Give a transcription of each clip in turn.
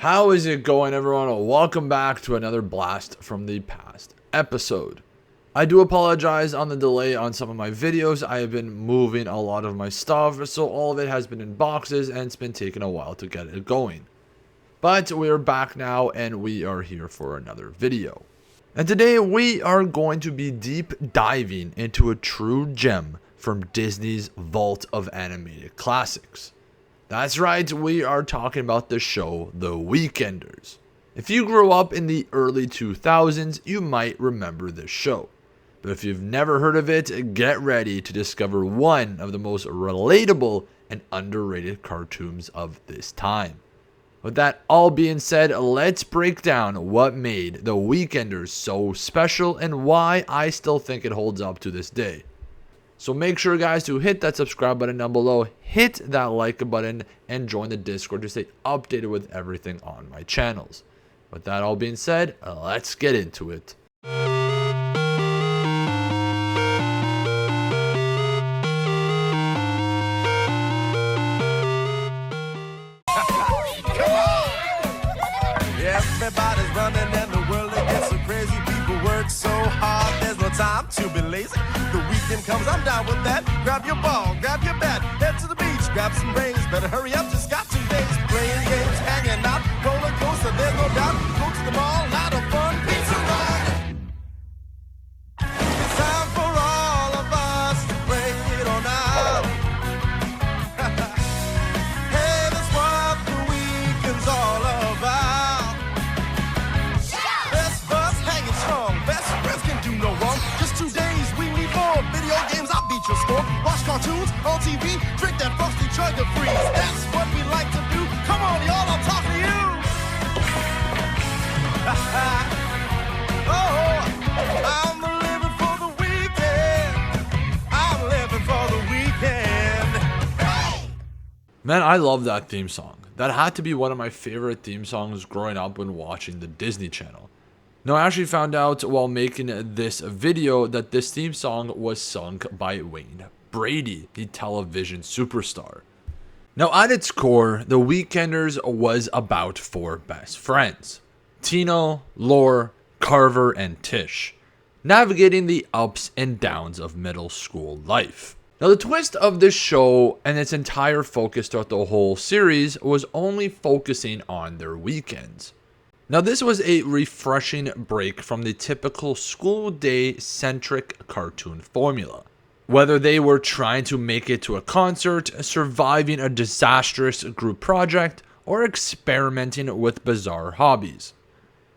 How is it going, everyone? Welcome back to another blast from the past episode. I do apologize on the delay on some of my videos. I have been moving a lot of my stuff, so all of it has been in boxes and it's been taking a while to get it going. But we are back now and we are here for another video. And today we are going to be deep diving into a true gem from Disney's vault of animated classics. That's right, we are talking about the show The Weekenders. If you grew up in the early 2000s, you might remember this show. But if you've never heard of it, get ready to discover one of the most relatable and underrated cartoons of this time. With that all being said, let's break down what made The Weekenders so special and why I still think it holds up to this day. So make sure, guys, to hit that subscribe button down below, hit that like button, and join the Discord to stay updated with everything on my channels. With that all being said, let's get into it. Everybody's running and the world it gets so crazy. People work so hard, there's no time to be lazy. The weekend comes, I'm down with that. Grab your ball, grab your bat, head to the beach, grab some rings. Better hurry up, just got 2 days. Playing games, hanging out, roller coaster, there's no doubt. Go to the mall, lot of fun, pizza run. It's time for all of us to break it on out. Hey, that's what the weekend's all about. Best buzz hanging strong, best friends can do no wrong. Just 2 days, we need more. Video games, I'll beat your score. Watch cartoons on TV, drink that frosty chug to freeze. That's what we like to do. Come on, y'all, I'm talking to you. Oh, I'm living for the weekend. I'm living for the weekend. Man, I love that theme song. That had to be one of my favorite theme songs growing up when watching the Disney Channel. Now, I actually found out while making this video that this theme song was sung by Wayne Brady, the television superstar. Now, at its core, The Weekenders was about 4 best friends: Tino, Lore, Carver, and Tish, navigating the ups and downs of middle school life. Now, the twist of this show and its entire focus throughout the whole series was only focusing on their weekends. Now, this was a refreshing break from the typical school day centric cartoon formula. Whether they were trying to make it to a concert, surviving a disastrous group project, or experimenting with bizarre hobbies,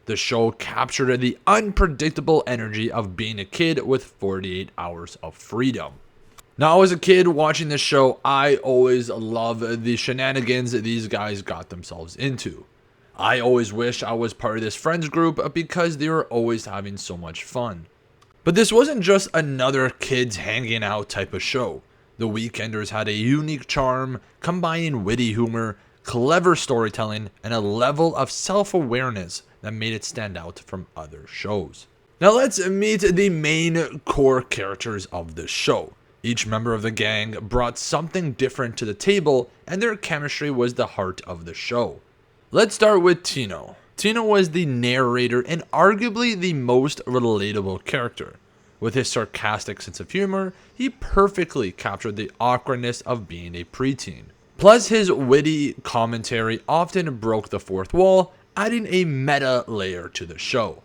the show captured the unpredictable energy of being a kid with 48 hours of freedom. Now, as a kid watching this show, I always loved the shenanigans these guys got themselves into. I always wished I was part of this friends group because they were always having so much fun. But this wasn't just another kids hanging out type of show. The Weekenders had a unique charm, combining witty humor, clever storytelling, and a level of self-awareness that made it stand out from other shows. Now let's meet the main core characters of this show. Each member of the gang brought something different to the table, and their chemistry was the heart of the show. Let's start with Tino. Tino was the narrator and arguably the most relatable character. With his sarcastic sense of humor, he perfectly captured the awkwardness of being a preteen. Plus, his witty commentary often broke the fourth wall, adding a meta layer to the show.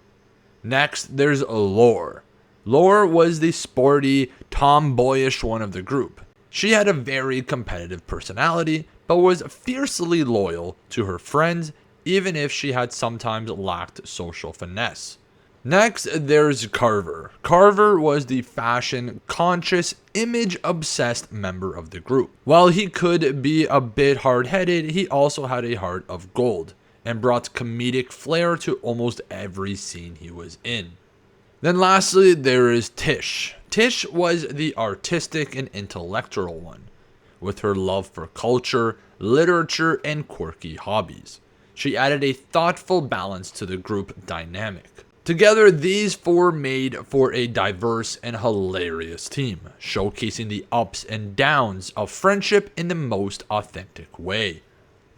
Next, there's Lore. Lore was the sporty, tomboyish one of the group. She had a very competitive personality, but was fiercely loyal to her friends, even if she had sometimes lacked social finesse. Next, there's Carver. Carver was the fashion-conscious, image-obsessed member of the group. While he could be a bit hard-headed, he also had a heart of gold, and brought comedic flair to almost every scene he was in. Then lastly, there is Tish. Tish was the artistic and intellectual one, with her love for culture, literature, and quirky hobbies. She added a thoughtful balance to the group dynamic. Together, these 4 made for a diverse and hilarious team, showcasing the ups and downs of friendship in the most authentic way.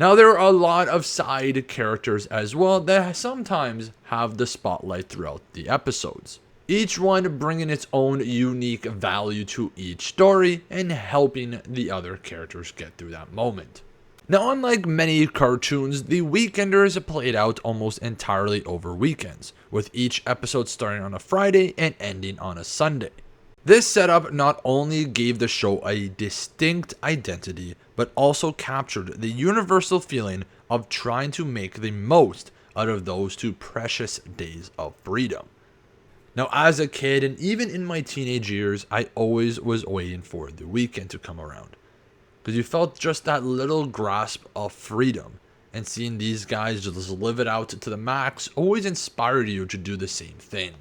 Now, there are a lot of side characters as well that sometimes have the spotlight throughout the episodes, each one bringing its own unique value to each story and helping the other characters get through that moment. Now, unlike many cartoons, The Weekenders played out almost entirely over weekends, with each episode starting on a Friday and ending on a Sunday. This setup not only gave the show a distinct identity, but also captured the universal feeling of trying to make the most out of those 2 precious days of freedom. Now, as a kid and even in my teenage years, I always was waiting for the weekend to come around, because you felt just that little grasp of freedom, and seeing these guys just live it out to the max always inspired you to do the same thing.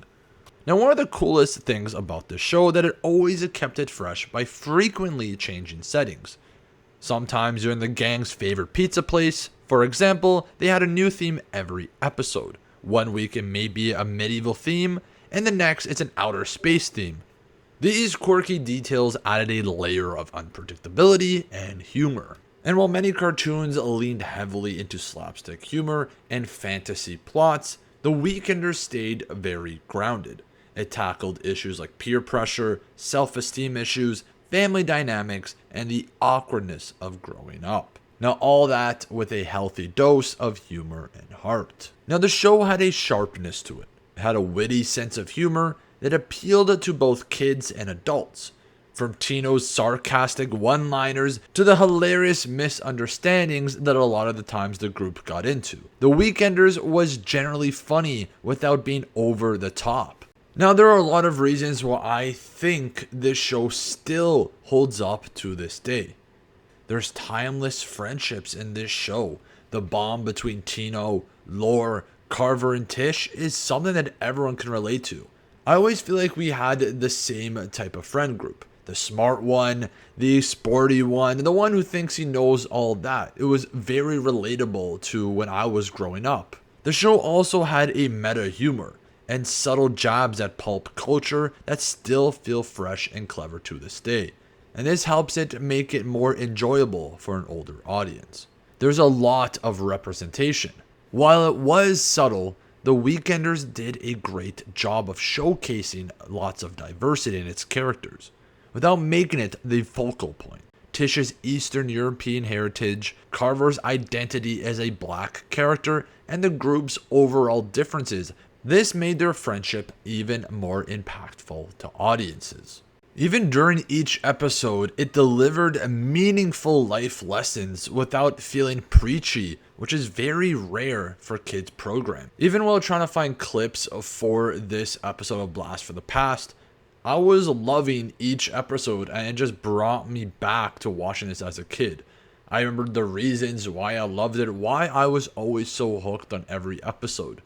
Now, one of the coolest things about this show that it always kept it fresh by frequently changing settings. Sometimes you're in the gang's favorite pizza place. For example, they had a new theme every episode. One week it may be a medieval theme, and the next it's an outer space theme. These quirky details added a layer of unpredictability and humor. And while many cartoons leaned heavily into slapstick humor and fantasy plots, The Weekenders stayed very grounded. It tackled issues like peer pressure, self-esteem issues, family dynamics, and the awkwardness of growing up. Now, all that with a healthy dose of humor and heart. Now, the show had a sharpness to it. It had a witty sense of humor that appealed to both kids and adults. From Tino's sarcastic one-liners to the hilarious misunderstandings that a lot of the times the group got into. The Weekenders was generally funny without being over the top. Now, there are a lot of reasons why I think this show still holds up to this day. There's timeless friendships in this show. The bond between Tino, Lore, Carver, and Tish is something that everyone can relate to. I always feel like we had the same type of friend group. The smart one, the sporty one, and the one who thinks he knows all that. It was very relatable to when I was growing up. The show also had a meta humor and subtle jabs at pulp culture that still feel fresh and clever to this day. And this helps it make it more enjoyable for an older audience. There's a lot of representation. While it was subtle, The Weekenders did a great job of showcasing lots of diversity in its characters, without making it the focal point. Tish's Eastern European heritage, Carver's identity as a black character, and the group's overall differences. This made their friendship even more impactful to audiences. Even during each episode, it delivered meaningful life lessons without feeling preachy, which is very rare for kids' program. Even while trying to find clips for this episode of Blast from the Past, I was loving each episode, and it just brought me back to watching this as a kid. I remembered the reasons why I loved it, why I was always so hooked on every episode.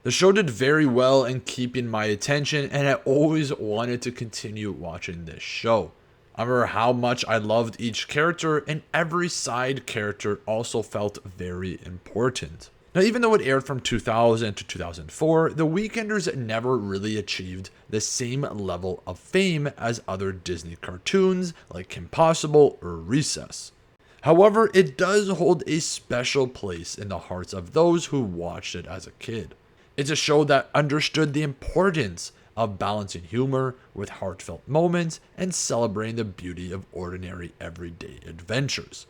The show did very well in keeping my attention, and I always wanted to continue watching this show. I remember how much I loved each character, and every side character also felt very important. Now, even though it aired from 2000 to 2004, The Weekenders never really achieved the same level of fame as other Disney cartoons like Kim Possible or Recess. However, it does hold a special place in the hearts of those who watched it as a kid. It's a show that understood the importance of balancing humor with heartfelt moments and celebrating the beauty of ordinary everyday adventures.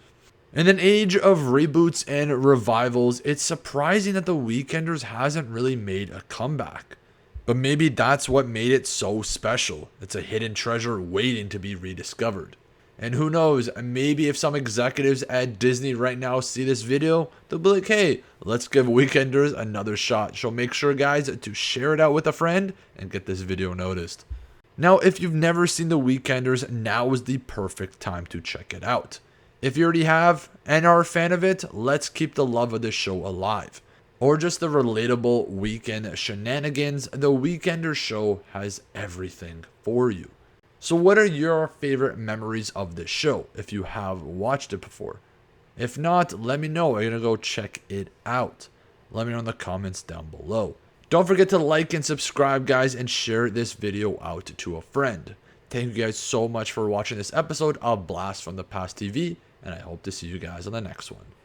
In an age of reboots and revivals, it's surprising that The Weekenders hasn't really made a comeback. But maybe that's what made it so special. It's a hidden treasure waiting to be rediscovered. And who knows, maybe if some executives at Disney right now see this video, they'll be like, hey, let's give Weekenders another shot. So make sure, guys, to share it out with a friend and get this video noticed. Now, if you've never seen The Weekenders, now is the perfect time to check it out. If you already have and are a fan of it, let's keep the love of this show alive. Or just the relatable weekend shenanigans, The Weekenders show has everything for you. So what are your favorite memories of this show, if you have watched it before? If not, let me know. I'm going to go check it out. Let me know in the comments down below. Don't forget to like and subscribe, guys, and share this video out to a friend. Thank you guys so much for watching this episode of Blast from the Past TV, and I hope to see you guys on the next one.